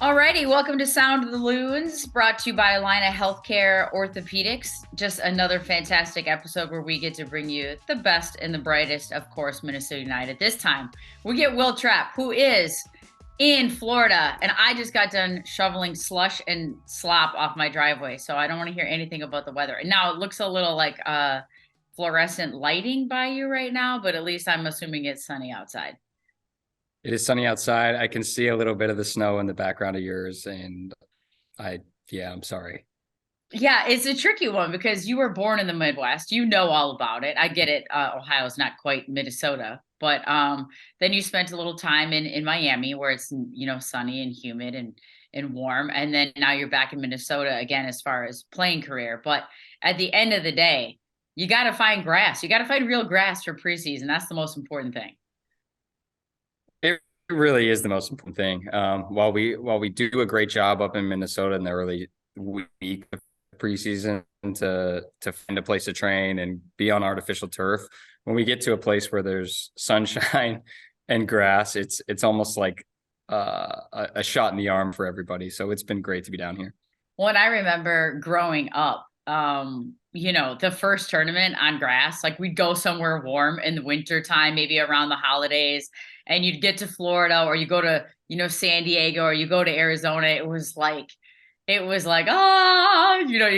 Alrighty, welcome to Sound of the Loons, brought to you by Alina Healthcare Orthopedics. Just another fantastic episode where we get to bring you the best and the brightest, of course, Minnesota United. This time, we get Wil Trapp, who is in Florida, and I just got done shoveling slush and slop off my driveway, so I don't want to hear anything about the weather. And now it looks a little like fluorescent lighting by you right now, but at least I'm assuming it's sunny outside. It is sunny outside. I can see a little bit of the snow in the background of yours, and I'm sorry. Yeah, it's a tricky one because you were born in the Midwest. You know all about it. I get it. Ohio's not quite Minnesota, but then you spent a little time in Miami where it's, sunny and humid and warm. And then now you're back in Minnesota again as far as playing career. But at the end of the day, you got to find grass. You got to find real grass for preseason. That's the most important thing. It really is the most important thing. While we do a great job up in Minnesota in the early week of preseason to find a place to train and be on artificial turf, when we get to a place where there's sunshine and grass, it's almost like a shot in the arm for everybody. So it's been great to be down here. Well, I remember growing up, the first tournament on grass, like we'd go somewhere warm in the winter time, maybe around the holidays, and you'd get to Florida or you go to, San Diego or you go to Arizona. It was like, you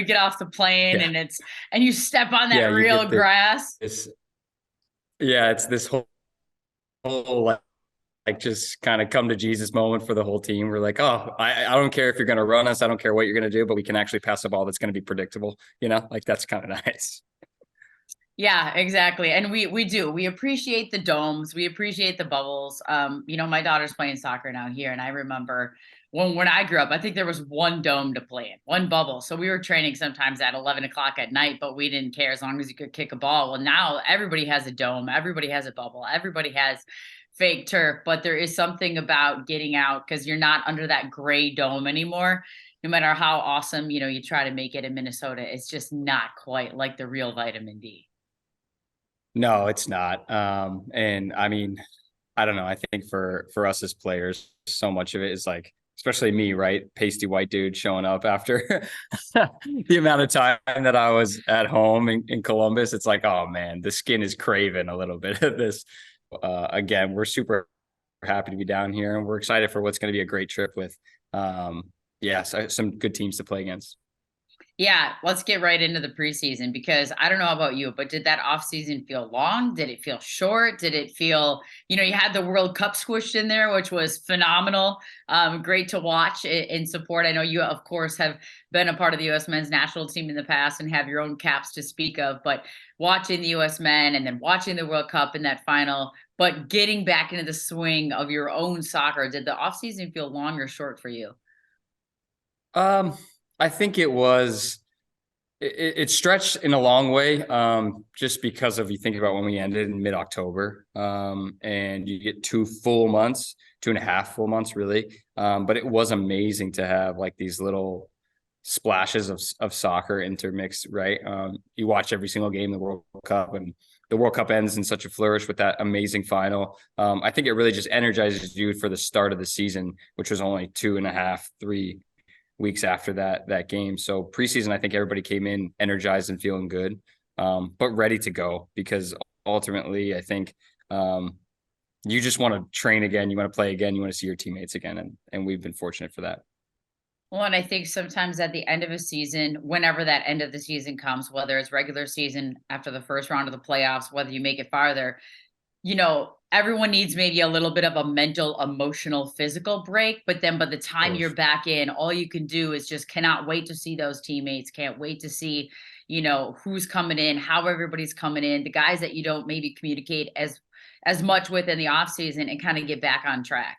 get off the plane and you step on that real grass. It's this whole like just kind of come to Jesus moment for the whole team. We're like, oh, I don't care if you're going to run us. I don't care what you're going to do, but we can actually pass a ball that's going to be predictable. That's kind of nice. Yeah, exactly. And we do. We appreciate the domes. We appreciate the bubbles. My daughter's playing soccer now here. And I remember when I grew up, I think there was one dome to play in, one bubble. So we were training sometimes at 11 o'clock at night, but we didn't care as long as you could kick a ball. Well, now everybody has a dome. Everybody has a bubble. Everybody has fake turf. But there is something about getting out because you're not under that gray dome anymore. No matter how awesome, you try to make it in Minnesota, it's just not quite like the real vitamin D. No, it's not. And I mean, I don't know. I think for us as players, so much of it is like, especially me, right? Pasty white dude showing up after the amount of time that I was at home in Columbus. It's like, oh man, the skin is craving a little bit of this. Again, we're super happy to be down here and we're excited for what's going to be a great trip with, some good teams to play against. Yeah, let's get right into the preseason because I don't know about you, but did that offseason feel long? Did it feel short? Did it feel, you had the World Cup squished in there, which was phenomenal. Great to watch and support. I know you, of course, have been a part of the U.S. men's national team in the past and have your own caps to speak of, but watching the U.S. men and then watching the World Cup in that final, but getting back into the swing of your own soccer, did the offseason feel long or short for you? I think it stretched in a long way, just because of, you think about when we ended in mid-October, and you get 2.5 full months really. But it was amazing to have like these little splashes of soccer intermixed, right? You watch every single game of the World Cup, and the World Cup ends in such a flourish with that amazing final. I think it really just energizes you for the start of the season, which was only 2.5-3 weeks after that game. So preseason, I think everybody came in energized and feeling good, but ready to go, because ultimately I think you just want to train again. You want to play again. You want to see your teammates again. And we've been fortunate for that. Well, and I think sometimes at the end of a season, whenever that end of the season comes, whether it's regular season after the first round of the playoffs, whether you make it farther, everyone needs maybe a little bit of a mental, emotional, physical break. But then by the time you're back in, all you can do is just cannot wait to see those teammates, can't wait to see, who's coming in, how everybody's coming in, the guys that you don't maybe communicate as much with in the off season, and kind of get back on track.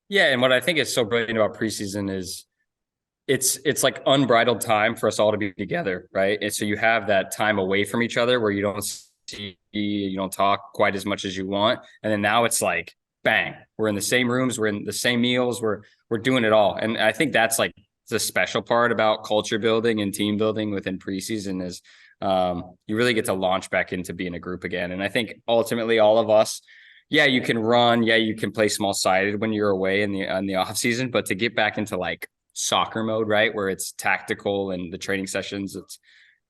Yeah. And what I think is so brilliant about preseason is it's like unbridled time for us all to be together. Right. And so you have that time away from each other where you don't see, you don't talk quite as much as you want. And then now it's like, bang, we're in the same rooms, we're in the same meals, we're doing it all. And I think that's like the special part about culture building and team building within preseason is you really get to launch back into being a group again. And I think ultimately all of us, yeah, you can run, yeah, you can play small sided when you're away in the off season, but to get back into like soccer mode, right, where it's tactical and the training sessions,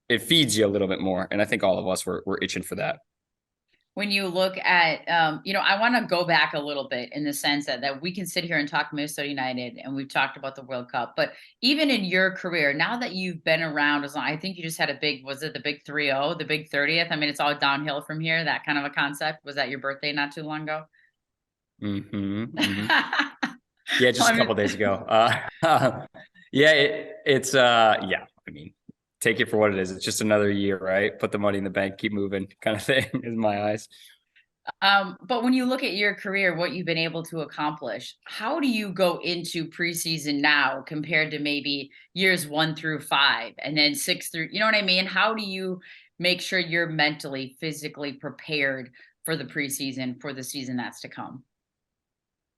it feeds you a little bit more. And I think all of us were itching for that. When you look at, I want to go back a little bit in the sense that we can sit here and talk Minnesota United and we've talked about the World Cup, but even in your career, now that you've been around as long, I think you just had was it the big 3-0, the big 30th? I mean, it's all downhill from here, that kind of a concept. Was that your birthday not too long ago? Mm-hmm, mm-hmm. Yeah, just Well, a couple days ago. Yeah, yeah, I mean, take it for what it is. It's just another year, right? Put the money in the bank, keep moving kind of thing in my eyes. but when you look at your career, what you've been able to accomplish, how do you go into preseason now compared to maybe years 1 through 5 and then 6 through, you know what I mean? How do you make sure you're mentally, physically prepared for the preseason, for the season that's to come?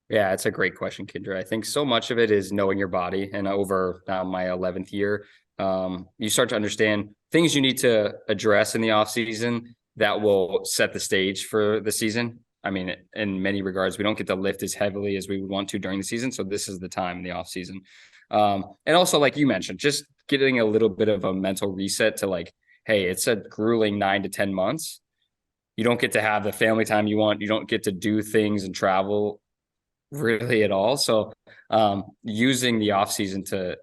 Yeah, it's a great question, Kyndra. I think so much of it is knowing your body. And over my 11th year, you start to understand things you need to address in the off season that will set the stage for the season. I mean, in many regards, we don't get to lift as heavily as we would want to during the season. So this is the time in the off season. And also, like you mentioned, just getting a little bit of a mental reset to like, hey, it's a grueling 9 to 10 months. You don't get to have the family time you want. You don't get to do things and travel really at all. So using the off season to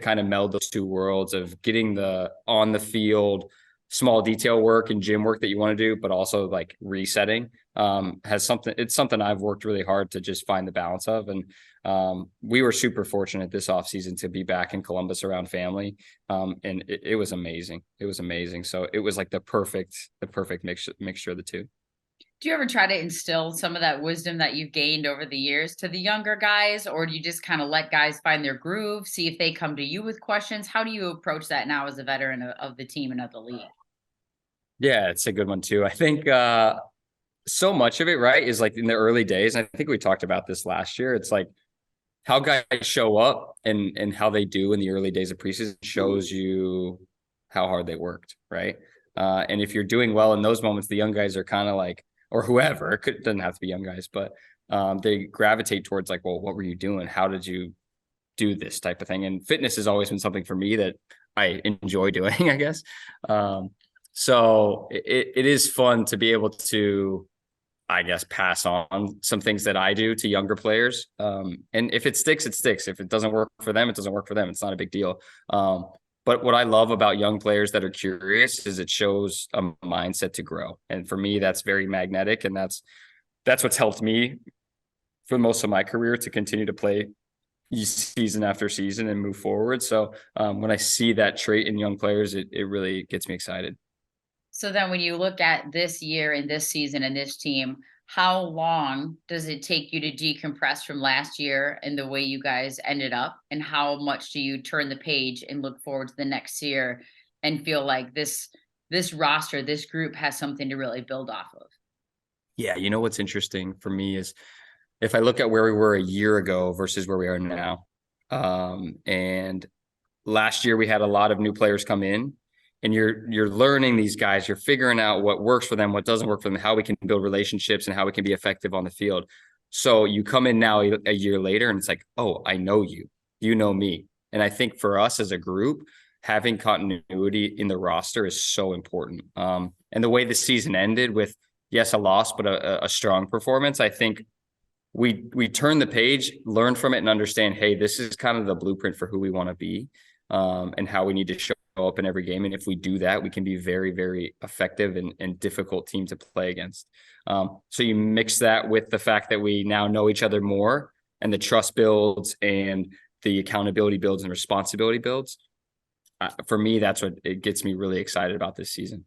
kind of meld those two worlds of getting the on the field small detail work and gym work that you want to do, but also like resetting it's something I've worked really hard to just find the balance of. And we were super fortunate this off season to be back in Columbus around family. And it was amazing. It was amazing. So it was like the perfect mixture of the two. Do you ever try to instill some of that wisdom that you've gained over the years to the younger guys, or do you just kind of let guys find their groove, see if they come to you with questions? How do you approach that now as a veteran of the team and of the league? Yeah, it's a good one too. I think so much of it, right, is like in the early days. I think we talked about this last year. It's like how guys show up and how they do in the early days of preseason shows you how hard they worked, right? And if you're doing well in those moments, the young guys are kind of like, or whoever, doesn't have to be young guys, but they gravitate towards like, well, what were you doing? How did you do this type of thing? And fitness has always been something for me that I enjoy doing, I guess. So it is fun to be able to, I guess, pass on some things that I do to younger players. And if it sticks, it sticks. If it doesn't work for them, it doesn't work for them. It's not a big deal. But what I love about young players that are curious is it shows a mindset to grow. And for me, that's very magnetic. And that's what's helped me for most of my career to continue to play season after season and move forward. So when I see that trait in young players, it really gets me excited. So then when you look at this year and this season and this team, how long does it take you to decompress from last year and the way you guys ended up? And how much do you turn the page and look forward to the next year and feel like this roster, this group has something to really build off of? Yeah, you know what's interesting for me is if I look at where we were a year ago versus where we are now. And last year we had a lot of new players come in. And you're learning these guys, you're figuring out what works for them, what doesn't work for them, how we can build relationships and how we can be effective on the field. So you come in now a year later and it's like, oh, I know you, you know me. And I think for us as a group, having continuity in the roster is so important. And the way the season ended with, yes, a loss, but a strong performance, I think we turn the page, learn from it and understand, hey, this is kind of the blueprint for who we want to be and how we need to show up in every game. And if we do that, we can be very, very effective and difficult team to play against. So you mix that with the fact that we now know each other more and the trust builds and the accountability builds and responsibility builds. For me, that's what it gets me really excited about this season.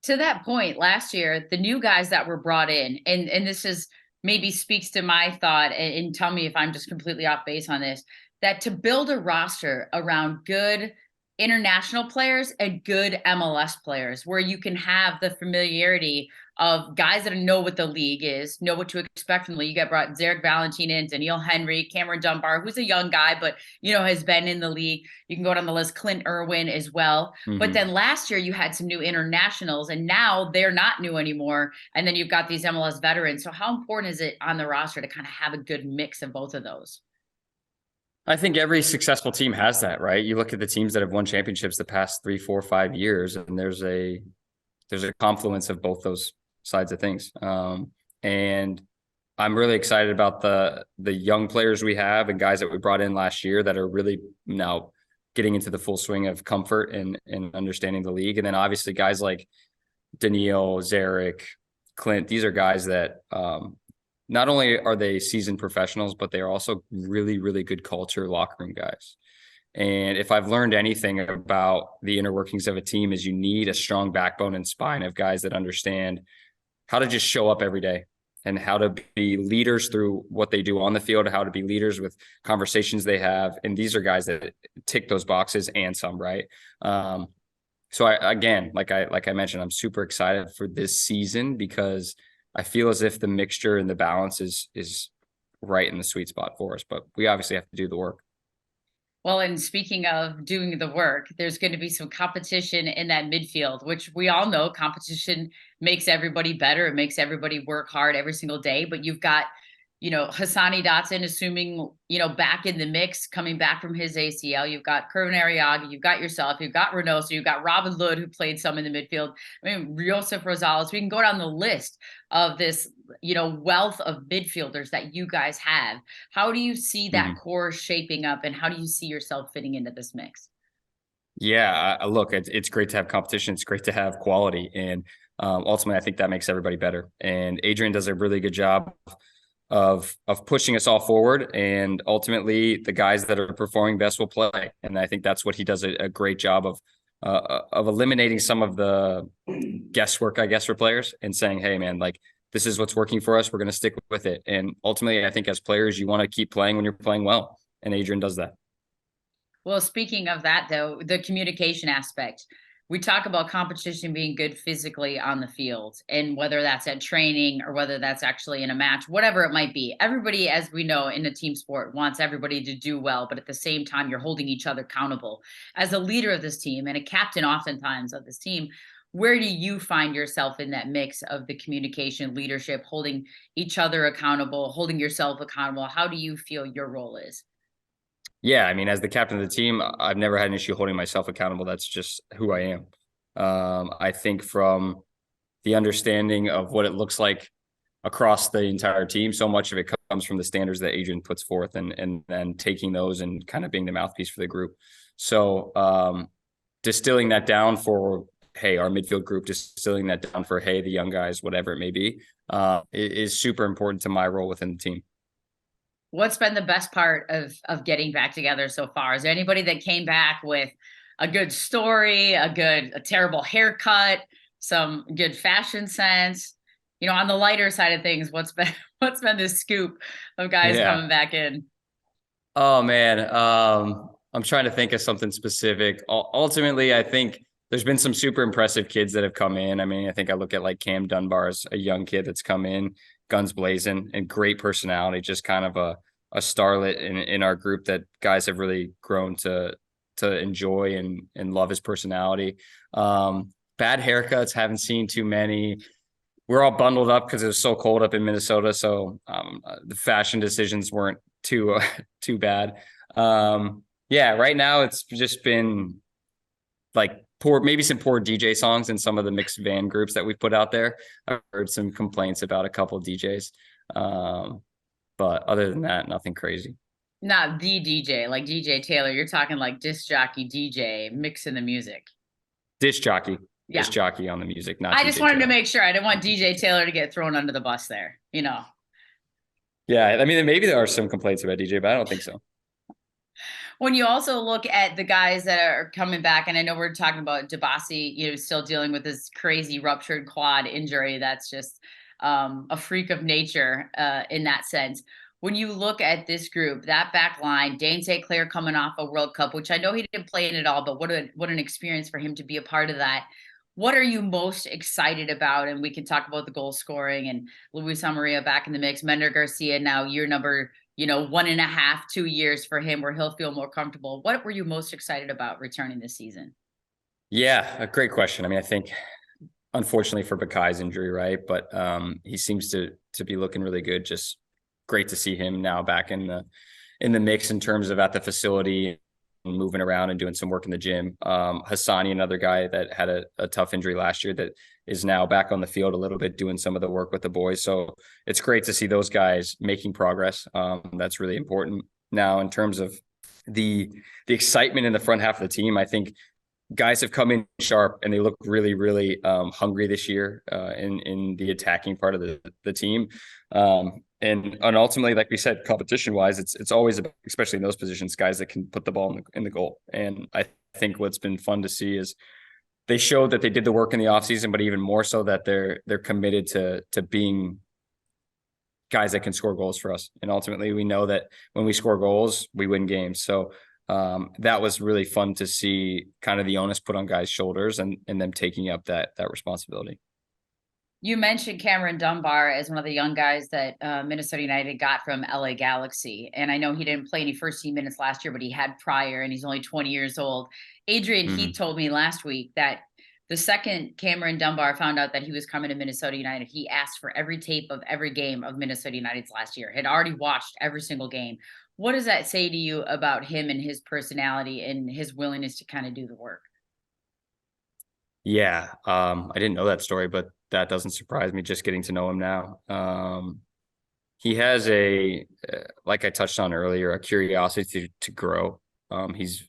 To that point, last year, the new guys that were brought in, and this is maybe speaks to my thought, and tell me if I'm just completely off base on this, that to build a roster around good international players and good MLS players, where you can have the familiarity of guys that know what the league is, know what to expect from the league. You got brought Zarek Valentin in, Daniil Henry, Cameron Dunbar, who's a young guy, but has been in the league. You can go down the list, Clint Irwin as well. But then last year you had some new internationals, and now they're not new anymore. And then you've got these MLS veterans. So how important is it on the roster to kind of have a good mix of both of those? I think every successful team has that, right? You look at the teams that have won championships the past 3, 4, 5 years, and there's a confluence of both those sides of things. And I'm really excited about the young players we have and guys that we brought in last year that are really now getting into the full swing of comfort and understanding the league. And then obviously guys like Daniil, Zarek, Clint, these are guys that not only are they seasoned professionals, but they are also really, really good culture locker room guys. And if I've learned anything about the inner workings of a team, is you need a strong backbone and spine of guys that understand how to just show up every day and how to be leaders through what they do on the field, how to be leaders with conversations they have. And these are guys that tick those boxes and some, right? So again, like I mentioned, I'm super excited for this season because I feel as if the mixture and the balance is right in the sweet spot for us, but we obviously have to do the work. Well, and speaking of doing the work, there's going to be some competition in that midfield, which we all know competition makes everybody better. It makes everybody work hard every single day. But you've got, Hassani Dotson, assuming, back in the mix, coming back from his ACL. You've got Kervin Arriaga, you've got yourself, you've got Reynoso, you've got Robin Lod, who played some in the midfield. I mean, Josef Rosales. We can go down the list of this, wealth of midfielders that you guys have. How do you see that core shaping up, and how do you see yourself fitting into this mix? Yeah, look, it's great to have competition. It's great to have quality. And ultimately, I think that makes everybody better. And Adrian does a really good job of pushing us all forward, and ultimately the guys that are performing best will play. And I think that's what he does a great job of eliminating some of the guesswork, I guess, for players and saying, hey man, like this is what's working for us, we're going to stick with it. And ultimately I think as players you want to keep playing when you're playing well, and Adrian does that. Well, speaking of that, though, the communication aspect, we talk about competition being good physically on the field, and whether that's at training or whether that's actually in a match, whatever it might be. Everybody, as we know, in a team sport wants everybody to do well, but at the same time, you're holding each other accountable. As a leader of this team and a captain oftentimes of this team, where do you find yourself in that mix of the communication, leadership, holding each other accountable, holding yourself accountable? How do you feel your role is? Yeah, I mean, as the captain of the team, I've never had an issue holding myself accountable. That's just who I am. I think from the understanding of what it looks like across the entire team, so much of it comes from the standards that Adrian puts forth, and then taking those and kind of being the mouthpiece for the group. So distilling that down for, hey, our midfield group, distilling that down for, hey, the young guys, whatever it may be, is super important to my role within the team. What's been the best part of getting back together so far? Is there anybody that came back with a good story, a terrible haircut, some good fashion sense? On the lighter side of things, what's been the scoop of guys coming back in? Oh man, I'm trying to think of something specific. Ultimately, I think there's been some super impressive kids that have come in. I mean, I think I look at like Cam Dunbar as a young kid that's come in, guns blazing, and great personality, just kind of a starlet in our group that guys have really grown to enjoy and love his personality. Bad haircuts, haven't seen too many. We're all bundled up because it was so cold up in Minnesota. So the fashion decisions weren't too bad. Yeah, right now it's just been like maybe some poor DJ songs in some of the mixed van groups that we put out there. I've heard some complaints about a couple of DJs. But other than that, nothing crazy. Not the DJ, like DJ Taylor. You're talking like disc jockey DJ mixing the music. Disc jockey. Yeah. Disc jockey on the music, not I DJ just wanted Taylor. to make sure. I didn't want DJ Taylor to get thrown under the bus there, Yeah, I mean, maybe there are some complaints about DJ, but I don't think so. When you also look at the guys that are coming back, and I know we're talking about Dibassy, still dealing with this crazy ruptured quad injury. That's just a freak of nature in that sense. when you look at this group, that back line, Dane St. Clair coming off a World Cup, which I know he didn't play in it all, but what an experience for him to be a part of that. What are you most excited about? And we can talk about the goal scoring and Luis Amaria back in the mix. Mender Garcia now year number, 1.5, 2 years for him where he'll feel more comfortable. What were you most excited about returning this season? Yeah, a great question. I mean, I think unfortunately for Bakai's injury, right? But he seems to be looking really good. Just great to see him now back in the mix in terms of at the facility and moving around and doing some work in the gym. Hassani, another guy that had a tough injury last year that is now back on the field a little bit, doing some of the work with the boys. So it's great to see those guys making progress. That's really important. Now, in terms of the excitement in the front half of the team, I think guys have come in sharp and they look really, really hungry this year in the attacking part of the team. And ultimately, like we said, competition wise, it's always about, especially in those positions, guys that can put the ball in the goal. And I think what's been fun to see is they showed that they did the work in the offseason, but even more so that they're committed to being guys that can score goals for us. And ultimately, we know that when we score goals, we win games. So that was really fun to see, kind of the onus put on guys' shoulders and them taking up that responsibility. You mentioned Cameron Dunbar as one of the young guys that Minnesota United got from LA Galaxy. And I know he didn't play any first team minutes last year, but he had prior, and he's only 20 years old. Adrian Heath told me last week that the second Cameron Dunbar found out that he was coming to Minnesota United, he asked for every tape of every game of Minnesota United's last year, had already watched every single game. What does that say to you about him and his personality and his willingness to kind of do the work? Yeah, I didn't know that story, but that doesn't surprise me just getting to know him now. He has like I touched on earlier, a curiosity to grow.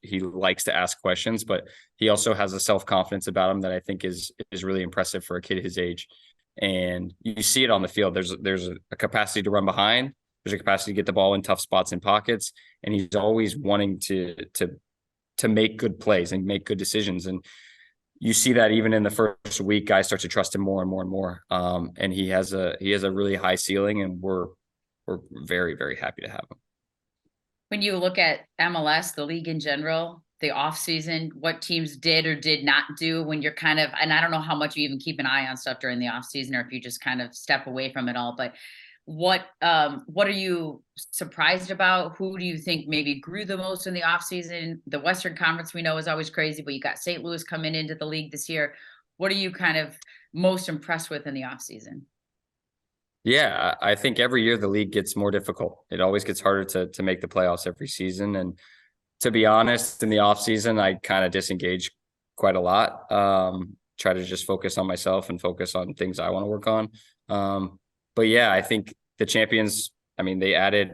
He likes to ask questions, but he also has a self-confidence about him that I think is really impressive for a kid his age. And you see it on the field. There's a capacity to run behind. There's a capacity to get the ball in tough spots and pockets. And he's always wanting to make good plays and make good decisions. And you see that even in the first week, guys start to trust him more and more and more. And he has a really high ceiling, and we're very, very happy to have him. When you look at MLS, the league in general, the offseason, what teams did or did not do when you're kind of, and I don't know how much you even keep an eye on stuff during the offseason or if you just kind of step away from it all, but what are you surprised about? Who do you think maybe grew the most in the offseason? The Western Conference we know is always crazy, but you got St. Louis coming into the league this year. What are you kind of most impressed with in the offseason? Yeah, I think every year the league gets more difficult. It always gets harder to make the playoffs every season. And to be honest, in the offseason, I kind of disengage quite a lot. Try to just focus on myself and focus on things I want to work on. But yeah, I think the champions, I mean, they added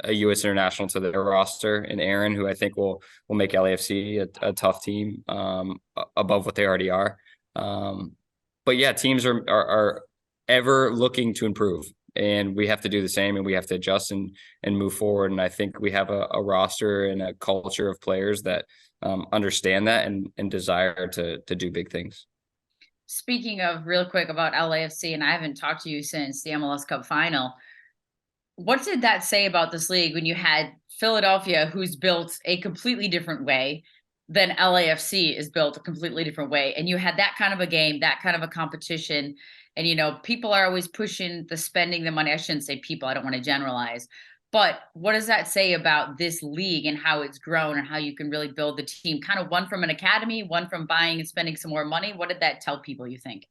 a U.S. international to their roster in Aaron, who I think will make LAFC a tough team above what they already are. But yeah, teams are ever looking to improve, and we have to do the same, and we have to adjust and move forward. And I think we have a roster and a culture of players that understand that and desire to do big things. Speaking of real quick about LAFC, and I haven't talked to you since the MLS Cup final. What did that say about this league when you had Philadelphia, who's built a completely different way than LAFC is built a completely different way? And you had that kind of a game, that kind of a competition. And, people are always pushing the spending the money. I shouldn't say people, I don't want to generalize. But what does that say about this league and how it's grown and how you can really build the team? Kind of one from an academy, one from buying and spending some more money. What did that tell people, you think?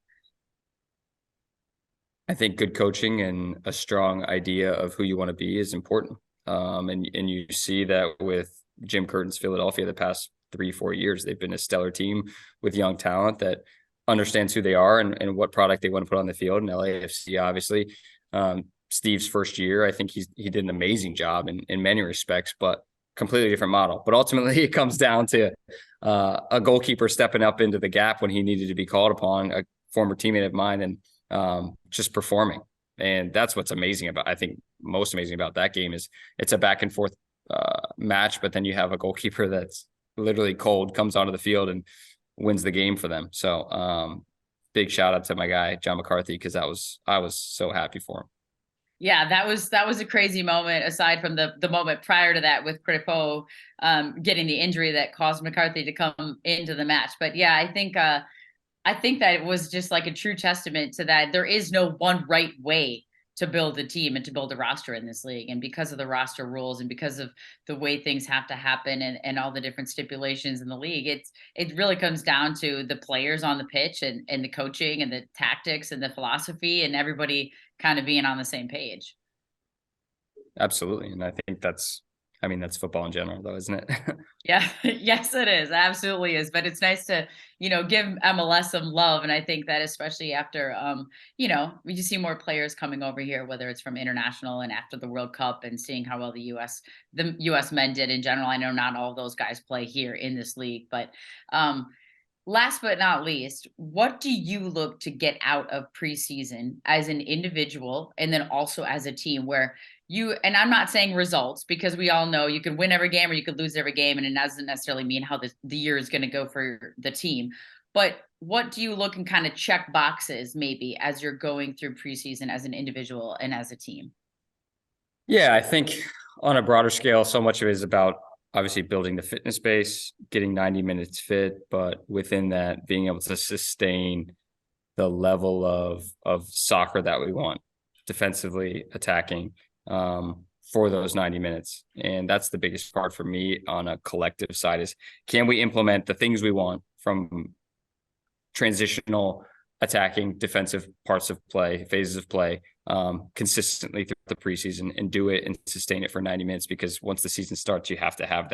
I think good coaching and a strong idea of who you want to be is important. And you see that with Jim Curtin's Philadelphia the past 3-4 years. They've been a stellar team with young talent that understands who they are and what product they want to put on the field. And LAFC, obviously, Steve's first year, I think he did an amazing job in many respects, but completely different model. But ultimately, it comes down to a goalkeeper stepping up into the gap when he needed to be called upon, a former teammate of mine, and just performing. And that's what's amazing about, I think most amazing about that game is it's a back and forth match, but then you have a goalkeeper that's literally cold, comes onto the field and wins the game for them. So big shout out to my guy, John McCarthy, because I was so happy for him. Yeah, that was a crazy moment. Aside from the moment prior to that with Kripo getting the injury that caused McCarthy to come into the match. But yeah, I think that it was just like a true testament to that there is no one right way to build a team and to build a roster in this league. And because of the roster rules and because of the way things have to happen and all the different stipulations in the league, it really comes down to the players on the pitch and the coaching and the tactics and the philosophy and everybody kind of being on the same page. Absolutely. And I think that's football in general though, isn't it? Yeah, yes, it is. Absolutely is. But it's nice to, give MLS some love. And I think that especially after, we just see more players coming over here, whether it's from international and after the World Cup and seeing how well the US men did in general. I know not all those guys play here in this league, but um, last but not least, what do you look to get out of preseason as an individual and then also as a team where and I'm not saying results because we all know you could win every game or you could lose every game and it doesn't necessarily mean how the year is going to go for the team. But what do you look and kind of check boxes maybe as you're going through preseason as an individual and as a team? Yeah, I think on a broader scale, so much of it is about obviously building the fitness base, getting 90 minutes fit, but within that, being able to sustain the level of soccer that we want, defensively attacking, for those 90 minutes. And that's the biggest part for me on a collective side is, can we implement the things we want from transitional attacking defensive parts of play, phases of play, consistently through the preseason and do it and sustain it for 90 minutes, because once the season starts, you have to have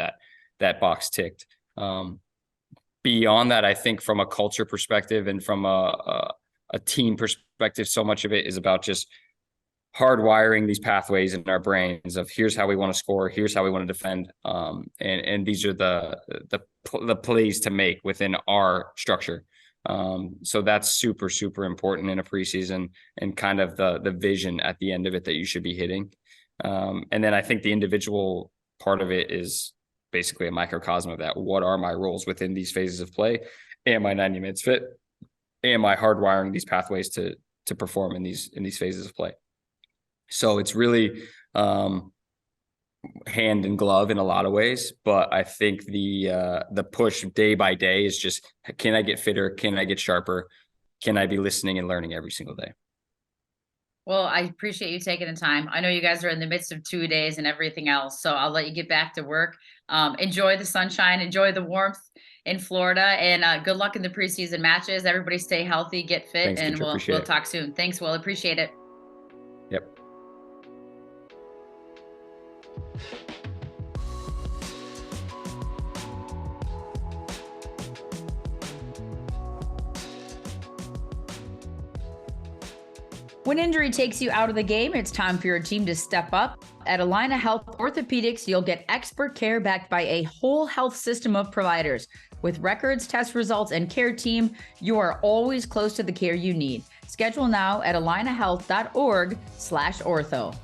that box ticked. Beyond that, I think from a culture perspective and from a team perspective, so much of it is about just hardwiring these pathways in our brains of here's how we want to score, here's how we want to defend, and these are the plays to make within our structure. So that's super, super important in a preseason and kind of the vision at the end of it that you should be hitting. And then I think the individual part of it is basically a microcosm of that. What are my roles within these phases of play? Am I 90 minutes fit? Am I hardwiring these pathways to perform in these phases of play? So it's really hand in glove in a lot of ways, but I think the push day by day is just, can I get fitter? Can I get sharper? Can I be listening and learning every single day? Well, I appreciate you taking the time. I know you guys are in the midst of 2 days and everything else, so I'll let you get back to work. Enjoy the sunshine, enjoy the warmth in Florida, and good luck in the preseason matches. Everybody stay healthy, get fit, Thanks, and Kyndra. we'll talk soon. Thanks, Will. Appreciate it. Yep. When injury takes you out of the game, it's time for your team to step up. At Allina Health Orthopedics, you'll get expert care backed by a whole health system of providers. With records, test results, and care team, you are always close to the care you need. Schedule now at allinahealth.org/ortho.